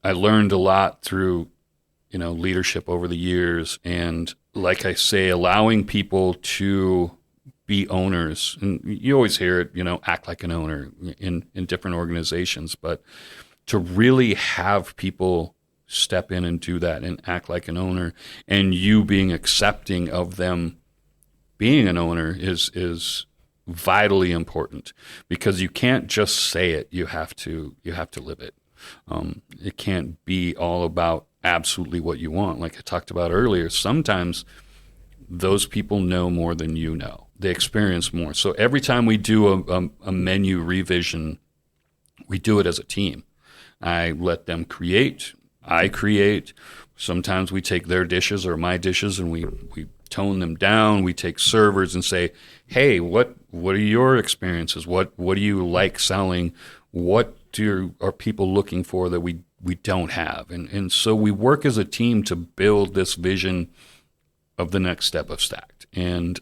I learned a lot through leadership over the years, and like I say, allowing people to be owners. And you always hear it, act like an owner in different organizations, but to really have people step in and do that and act like an owner, and you being accepting of them being an owner is vitally important, because you can't just say it, you have to live it. It can't be all about absolutely what you want. Like I talked about earlier, sometimes those people know more than you know. They experience more. So every time we do a menu revision, we do it as a team. I let them create. I create. Sometimes we take their dishes or my dishes and we tone them down. We take servers and say, hey, what are your experiences? What do you like selling? What are people looking for that we don't have? And so we work as a team to build this vision of the next step of Stacked. And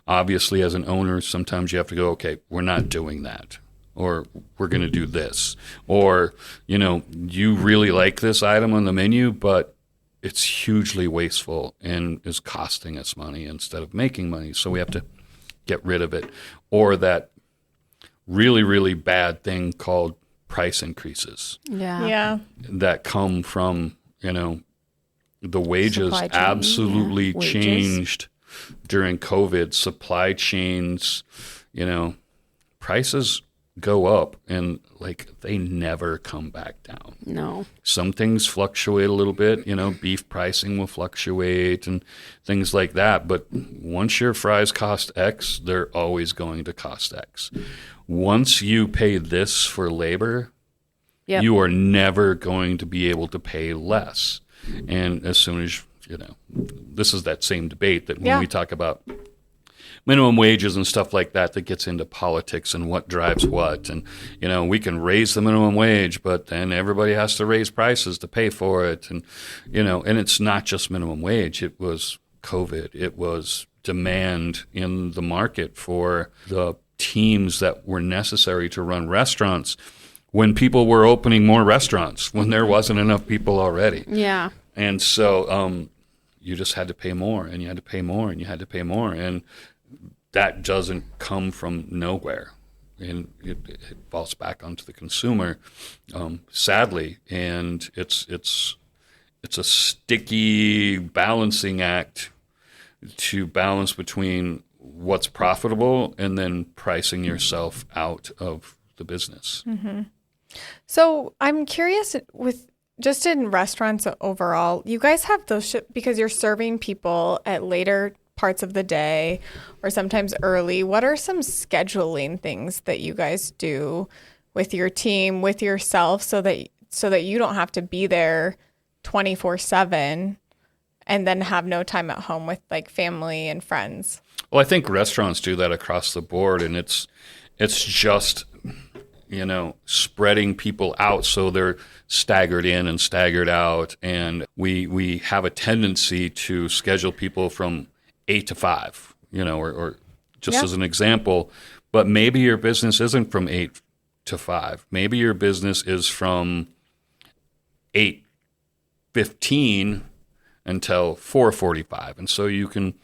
obviously, as an owner, sometimes you have to go, okay, we're not doing that, or we're going to do this, or, you really like this item on the menu, but it's hugely wasteful and is costing us money instead of making money. So we have to get rid of it. Or that really, really bad thing called price increases Yeah. that come from, the wages Supply chain, absolutely wages. changed during COVID. Supply chains, prices go up and they never come back down. No. Some things fluctuate a little bit, beef pricing will fluctuate and things like that. But once your fries cost X, they're always going to cost X. Once you pay this for labor, Yep. you are never going to be able to pay less. And as soon as, this is that same debate that when we talk about minimum wages and stuff like that gets into politics and what drives what. And, we can raise the minimum wage, but then everybody has to raise prices to pay for it. And, and it's not just minimum wage. It was COVID. It was demand in the market for the teams that were necessary to run restaurants when people were opening more restaurants, when there wasn't enough people already. Yeah. And so you just had to pay more, and you had to pay more, and you had to pay more. And that doesn't come from nowhere. And it falls back onto the consumer, sadly. And it's a sticky balancing act to balance between what's profitable and then pricing yourself out of the business. Mm-hmm. So I'm curious with just in restaurants overall, you guys have those because you're serving people at later parts of the day or sometimes early. What are some scheduling things that you guys do with your team, with yourself, so that you don't have to be there 24/7 and then have no time at home with family and friends? Well, I think restaurants do that across the board, and it's just spreading people out so they're staggered in and staggered out. And we have a tendency to schedule people from 8 to 5, or just as an example. But maybe your business isn't from 8 to 5. Maybe your business is from 8:15 until 4:45. And so you can,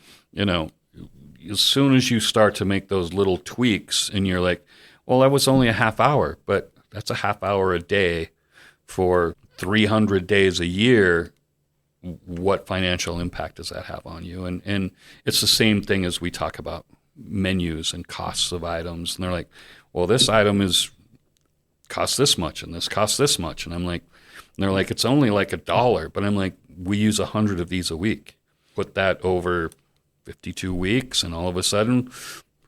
as soon as you start to make those little tweaks and you're like, well, that was only a half hour, but that's a half hour a day for 300 days a year. What financial impact does that have on you? And it's the same thing as we talk about menus and costs of items. And they're like, well, this item costs this much and this costs this much. And I'm like, and they're like, it's only $1. But I'm like, we use 100 of these a week. Put that over 52 weeks, and all of a sudden,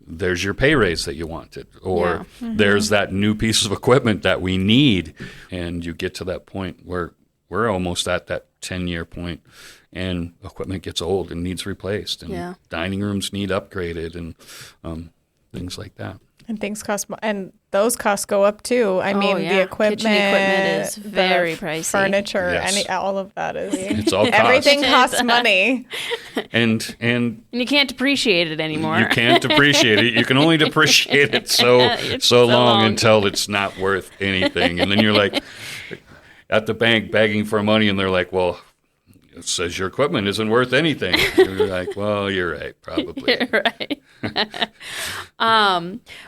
there's your pay raise that you wanted, or there's that new piece of equipment that we need. And you get to that point where we're almost at that 10-year point, and equipment gets old and needs replaced, and dining rooms need upgraded, and things like that. And things cost and those costs go up too. I mean, the equipment, kitchen equipment is very pricey. Furniture, all of that is. It's all cost. Everything costs money. And you can't depreciate it anymore. You can't depreciate it. You can only depreciate it so long until it's not worth anything. And then you're like at the bank begging for money, and they're like, well, it says your equipment isn't worth anything. And you're like, well, you're right, probably. You're right.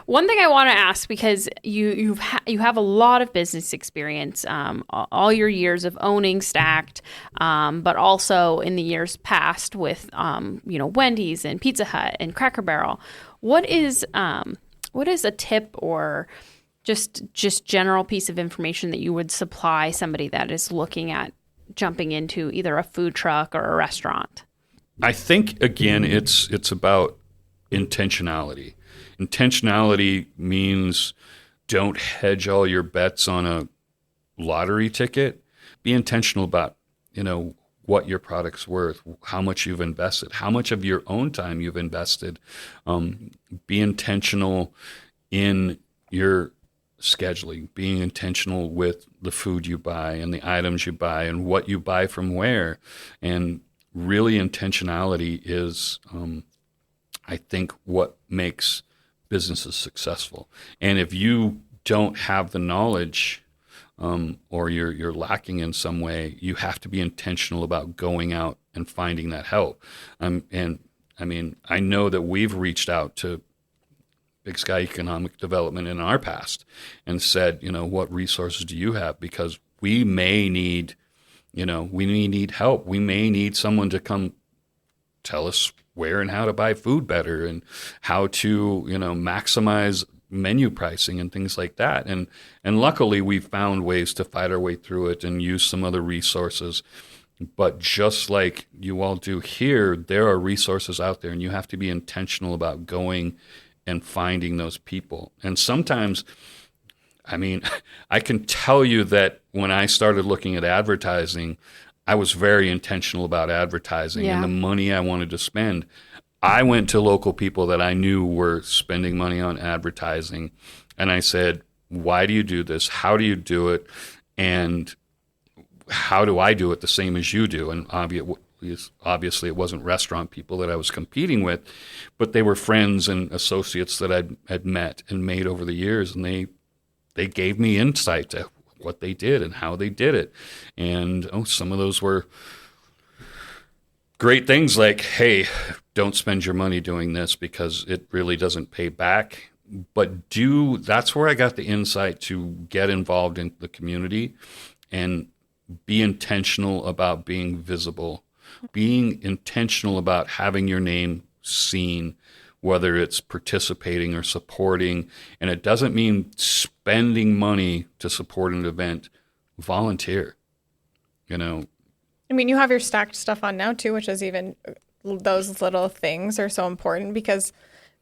One thing I want to ask, because you have a lot of business experience, all your years of owning Stacked, but also in the years past with Wendy's and Pizza Hut and Cracker Barrel. What is a tip or just general piece of information that you would supply somebody that is looking at jumping into either a food truck or a restaurant? I think, again, it's about intentionality. Intentionality means don't hedge all your bets on a lottery ticket. Be intentional about, what your product's worth, how much you've invested, how much of your own time you've invested. Be intentional in your scheduling, being intentional with the food you buy and the items you buy and what you buy from where, and really intentionality is, I think, what makes businesses successful. And if you don't have the knowledge, or you're lacking in some way, you have to be intentional about going out and finding that help. And I mean, I know that we've reached out to Big Sky Economic Development in our past and said, what resources do you have? Because we may need, we may need help. We may need someone to come tell us where and how to buy food better and how to, maximize menu pricing and things like that. And luckily we found ways to fight our way through it and use some other resources. But just like you all do here, there are resources out there, and you have to be intentional about going and finding those people. And sometimes, I mean, I can tell you that when I started looking at advertising, I was very intentional about advertising and the money I wanted to spend. I went to local people that I knew were spending money on advertising, and I said, why do you do this? How do you do it? And how do I do it the same as you do? And obviously it wasn't restaurant people that I was competing with, but they were friends and associates that I had met and made over the years, and they gave me insight to what they did and how they did it. And some of those were great things like, hey, don't spend your money doing this because it really doesn't pay back. But that's where I got the insight to get involved in the community and be intentional about being visible, being intentional about having your name seen, whether it's participating or supporting. And it doesn't mean spending money to support an event. Volunteer, I mean, you have your stacked stuff on now too, which is even those little things are so important, because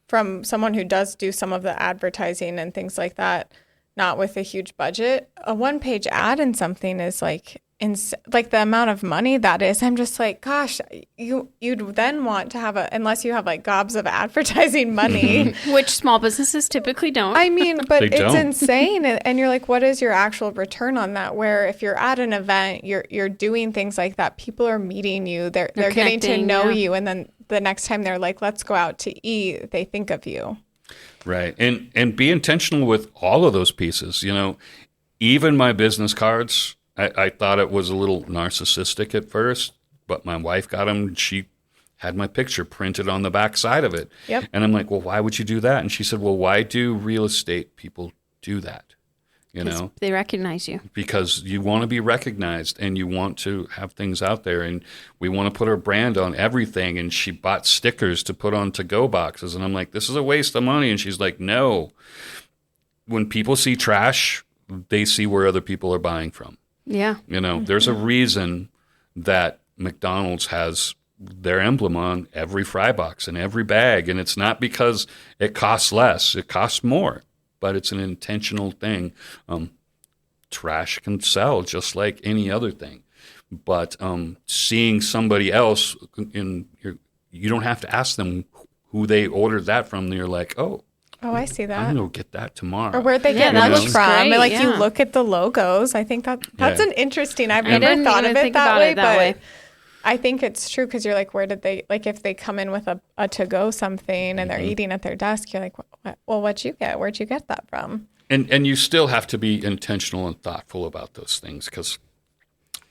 from someone who does do some of the advertising and things like that, not with a huge budget, a one-page ad in something is like the amount of money that is. I'm just like, gosh, you'd then want to have unless you have like gobs of advertising money, which small businesses typically don't. I mean, but it's insane. And you're like, what is your actual return on that? Where if you're at an event, you're doing things like that, people are meeting you, they're getting to know you, and then the next time they're like, let's go out to eat, they think of you. Right. And be intentional with all of those pieces. Even my business cards, I thought it was a little narcissistic at first, but my wife got them. She had my picture printed on the back side of it. Yep. And I'm like, well, why would you do that? And she said, well, why do real estate people do that? They recognize you. Because you want to be recognized and you want to have things out there, and we want to put our brand on everything. And she bought stickers to put on to-go boxes. And I'm like, this is a waste of money. And she's like, no. When people see trash, they see where other people are buying from. Yeah. There's a reason that McDonald's has their emblem on every fry box and every bag. And it's not because it costs less. It costs more. But it's an intentional thing. Trash can sell just like any other thing. But seeing somebody else, you don't have to ask them who they ordered that from. You're like, oh, I see that. I'm going to get that tomorrow. Or where'd they get lunch from. Great, you look at the logos. I think that's an interesting, I've never thought of it that way. I think it's true, because you're like, where did they, like if they come in with a to-go something and they're eating at their desk, you're like, well, what'd you get? Where'd you get that from? And you still have to be intentional and thoughtful about those things, because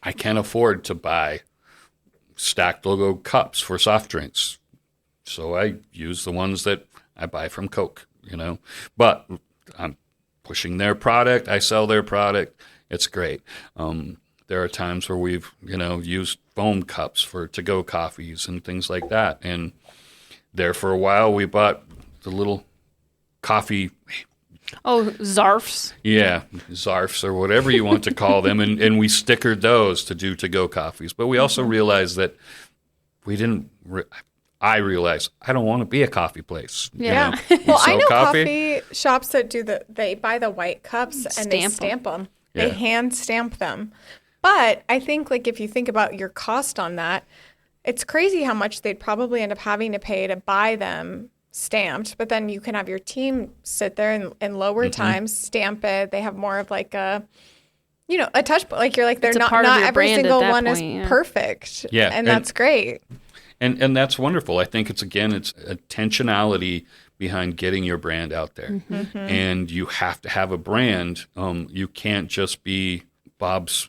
I can't afford to buy stacked logo cups for soft drinks. So I use the ones that I buy from Coke, But I'm pushing their product. I sell their product. It's great. There are times where we've, used foam cups for to-go coffees and things like that. And there for a while, we bought the little coffee. Oh, Zarfs. Yeah, Zarfs or whatever you want to call them. And we stickered those to do to-go coffees. But we also realized that I realized I don't want to be a coffee place. Yeah. Well, I know coffee shops that they buy the white cups and they stamp them. They hand stamp them. But I think, like, if you think about your cost on that, it's crazy how much they'd probably end up having to pay to buy them stamped. But then you can have your team sit there in lower times, stamp it. They have more of like a a touch point. Like you're like, they're It's a not part of your every brand at single that one point, is yeah. perfect. Yeah, And that's great. And that's wonderful. I think it's intentionality behind getting your brand out there. And you have to have a brand. You can't just be Bob's,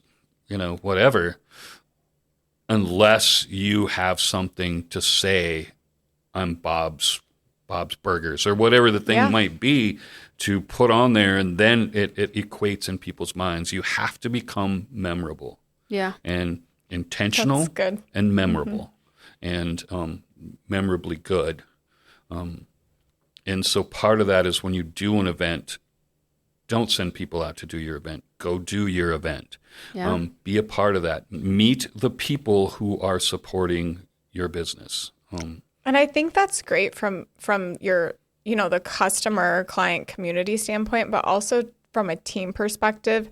whatever, unless you have something to say, I'm Bob's Burgers, or whatever the thing might be, to put on there, and then it equates in people's minds. You have to become memorable. Yeah. And intentional. That's good. And memorable. And memorably good. And so part of that is when you do an event, don't send people out to do your event. Go do your event. Yeah. Be a part of that. Meet the people who are supporting your business. And I think that's great from your, the customer client community standpoint, but also from a team perspective.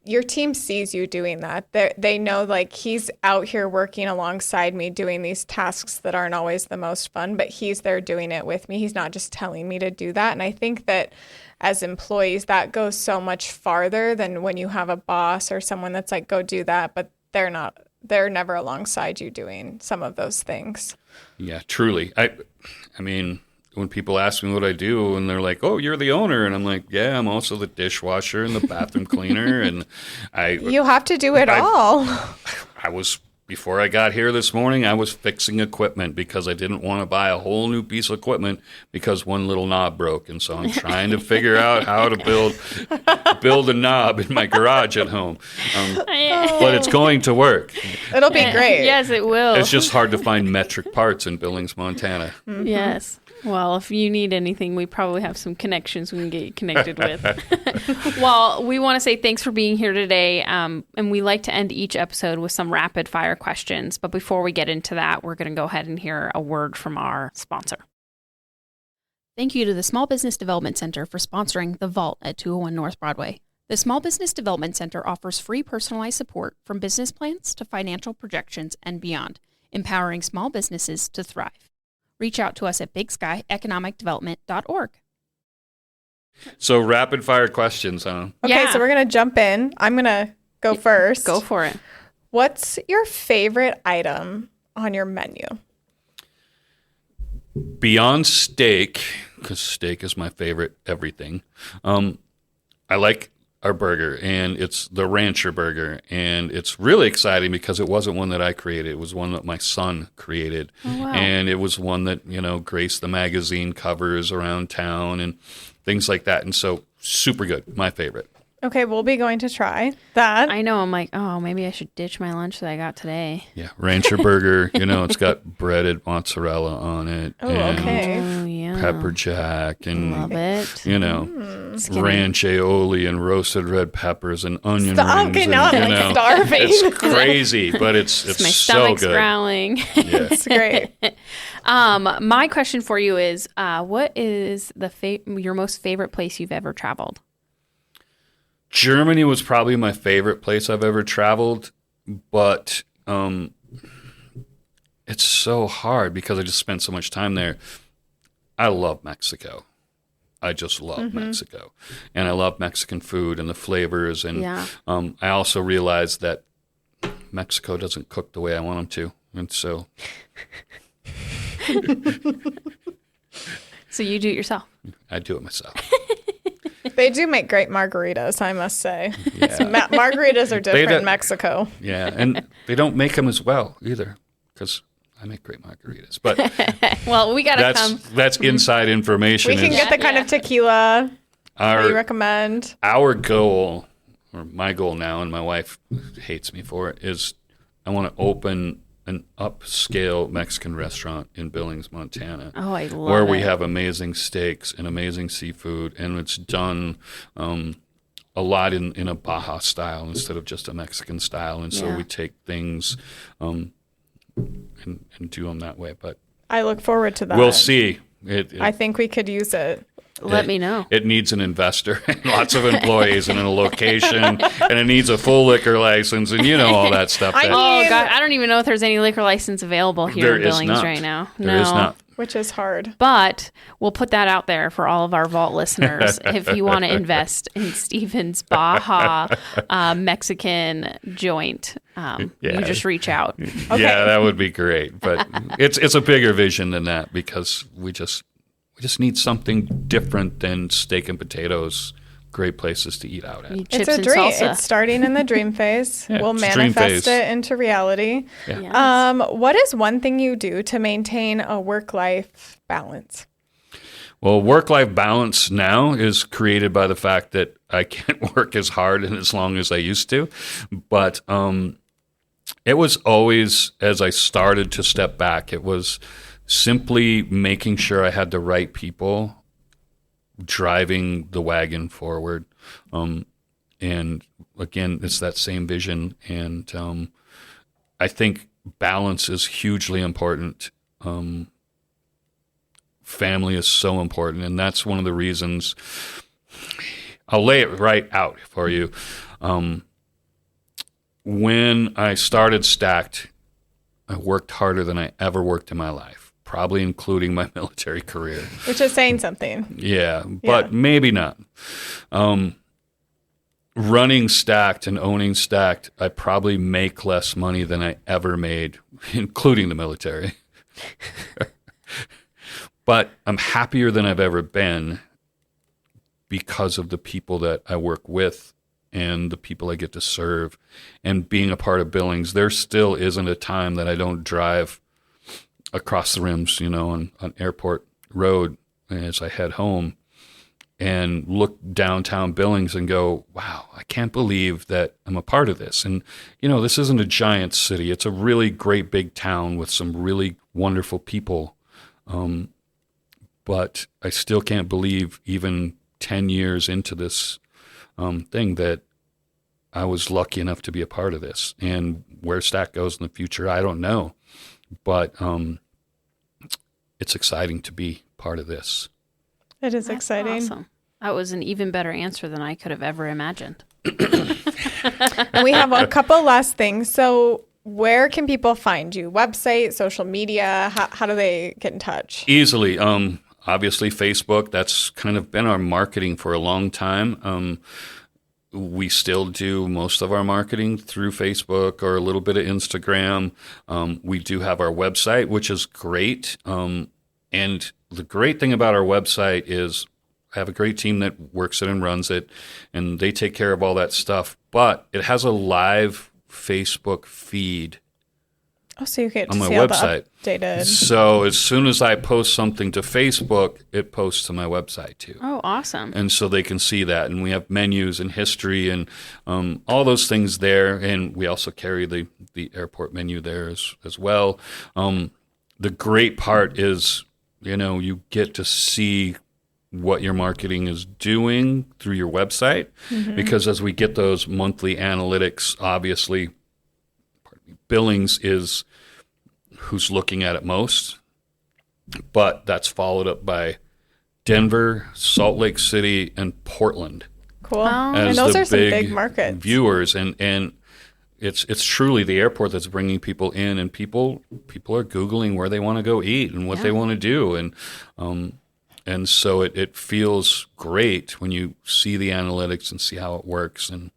Your team sees you doing that. They know, like, he's out here working alongside me doing these tasks that aren't always the most fun, but he's there doing it with me. He's not just telling me to do that. And I think that as employees, that goes so much farther than when you have a boss or someone that's like, go do that, but they're never alongside you doing some of those things. Yeah, truly. I mean, when people ask me what I do and they're like, oh, you're the owner. And I'm like, yeah, I'm also the dishwasher and the bathroom cleaner. And you have to do it all. Before I got here this morning, I was fixing equipment because I didn't want to buy a whole new piece of equipment because one little knob broke. And so I'm trying to figure out how to build a knob in my garage at home. But it's going to work. It'll be great. Yes, it will. It's just hard to find metric parts in Billings, Montana. Yes. Well, if you need anything, we probably have some connections we can get you connected with. Well, we want to say thanks for being here today. And we like to end each episode with some rapid fire questions. But before we get into that, we're going to go ahead and hear a word from our sponsor. Thank you to the Small Business Development Center for sponsoring The Vault at 201 North Broadway. The Small Business Development Center offers free personalized support from business plans to financial projections and beyond, empowering small businesses to thrive. Reach out to us at bigsky.economicdevelopment.org. So rapid fire questions, huh? Okay, Yeah. so we're going to jump in. I'm going to go first. Go for it. What's your favorite item on your menu? Beyond steak, because steak is my favorite everything, I like our burger, and it's the Rancher burger, and it's really exciting because it wasn't one that I created. It was one that my son created, and it was one that, graced the magazine covers around town and things like that, and so super good, my favorite. Okay, we'll be going to try that. I know. I'm like, oh, maybe I should ditch my lunch that I got today. Yeah, Rancher burger, it's got breaded mozzarella on it, Oh, and okay. Oh, yeah. pepper jack, and Love it. Mm. ranch aioli and roasted red peppers and onion Stop, rings. okay, now and, I'm starving. It's crazy, but it's My so stomach's good. growling. Yeah. It's great. My question for you is, what is your most favorite place you've ever traveled? Germany was probably my favorite place I've ever traveled, but it's so hard because I just spent so much time there. I love Mexico. I just love Mexico. And I love Mexican food and the flavors. And I also realized that Mexico doesn't cook the way I want them to. And so... So you do it yourself? I do it myself. They do make great margaritas, I must say. Yeah. So margaritas are different don't- in Mexico. Yeah, and they don't make them as well either, because I make great margaritas. But Well, we got to come. that's inside information. We can get the kind of tequila that you recommend. Our goal, or my goal now, and my wife hates me for it, is I want to open an upscale Mexican restaurant in Billings, Montana. Oh, I love where it. we have amazing steaks and amazing seafood, and it's done a lot in a Baja style instead of just a Mexican style. And so we take things and do them that way. But I look forward to that. we'll see. I think we could use it. Let me know. It needs an investor and lots of employees and a location, and it needs a full liquor license and all that stuff. I Oh, mean- God. I don't even know if there's any liquor license available here There in is Billings not. right now. There is not. Which is hard. But we'll put that out there for all of our vault listeners. If you want to invest in Steven's Baja Mexican joint, you just reach out. Okay. Yeah, that would be great. But it's a bigger vision than that, because we just need something different than steak and potatoes. Great places to eat out at. It's a dream. It's starting in the dream phase. Yeah, we'll it's a dream manifest phase. it into reality. Yeah. Yes. What is one thing you do to maintain a work-life balance? Well, work-life balance now is created by the fact that I can't work as hard and as long as I used to. But it was always, as I started to step back, it was simply making sure I had the right people driving the wagon forward. And again, it's that same vision. And I think balance is hugely important. Family is so important. And that's one of the reasons. I'll lay it right out for you. When I started Stacked, I worked harder than I ever worked in my life, probably including my military career. Which is saying something. Yeah, but maybe not. Running Stacked and owning Stacked, I probably make less money than I ever made, including the military. But I'm happier than I've ever been because of the people that I work with and the people I get to serve. And being a part of Billings, there still isn't a time that I don't drive across the rims, on Airport Road as I head home and look downtown Billings and go, wow, I can't believe that I'm a part of this. And, this isn't a giant city. It's a really great big town with some really wonderful people. But I still can't believe, even 10 years into this thing, that I was lucky enough to be a part of this. And where Stack goes in the future, I don't know. But it's exciting to be part of this. It is That's exciting. Awesome. That was an even better answer than I could have ever imagined. And we have a couple last things. So where can people find you? Website, social media? How do they get in touch? Easily. Obviously, Facebook. That's kind of been our marketing for a long time. We still do most of our marketing through Facebook or a little bit of Instagram. We do have our website, which is great. And the great thing about our website is I have a great team that works it and runs it, and they take care of all that stuff. But it has a live Facebook feed Oh, so you get to on my see all website. the updated. So as soon as I post something to Facebook, it posts to my website too. Oh, awesome. And so they can see that. And we have menus and history and all those things there. And we also carry the airport menu there as well. The great part is, you get to see what your marketing is doing through your website. Mm-hmm. Because as we get those monthly analytics, obviously, Billings is who's looking at it most. But that's followed up by Denver, Salt Lake City, and Portland. Cool. Oh. And those are some big markets. Viewers, and it's truly the airport that's bringing people in, and people are Googling where they want to go eat and what they want to do, and so it feels great when you see the analytics and see how it works. And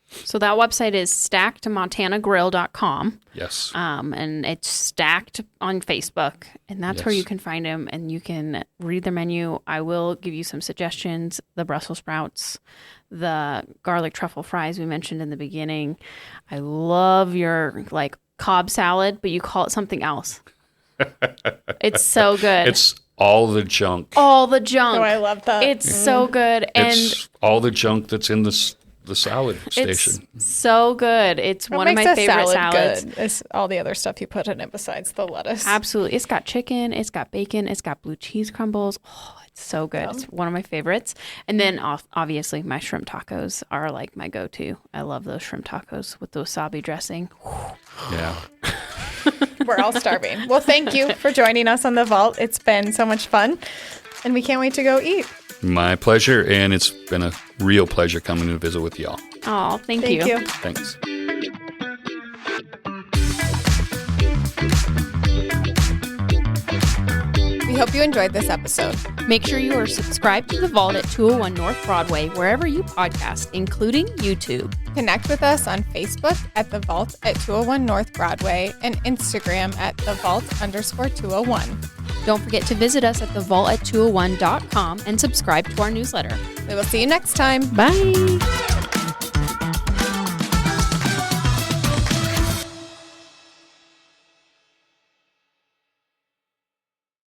So that website is stackedmontanagrill.com. yes, And it's Stacked on Facebook, and that's where you can find them, and you can read the menu. I will give you some suggestions: the Brussels sprouts, the garlic truffle fries we mentioned in the beginning. I love your Cobb salad, but you call it something else. It's so good. it's all the junk. all the junk. Oh, I love that. It's so good, and It's all the junk that's in the salad station. it's so good. It's What one of makes my a favorite salad salads. good is all the other stuff you put in it besides the lettuce. Absolutely. It's got chicken, it's got bacon, it's got blue cheese crumbles. Oh, it's so good. It's one of my favorites. And then obviously my shrimp tacos are my go-to. I love those shrimp tacos with the wasabi dressing. Yeah. We're all starving. Well, thank you for joining us on The Vault. It's been so much fun, and we can't wait to go eat. My pleasure, and it's been a real pleasure coming to visit with y'all. Oh, thank Thank you. Thanks. We hope you enjoyed this episode. Make sure you are subscribed to The Vault at 201 North Broadway, wherever you podcast, including YouTube. Connect with us on Facebook at The Vault at 201 North Broadway and Instagram at TheVault_201. Don't forget to visit us at thevault at 201.com and subscribe to our newsletter. We will see you next time. Bye.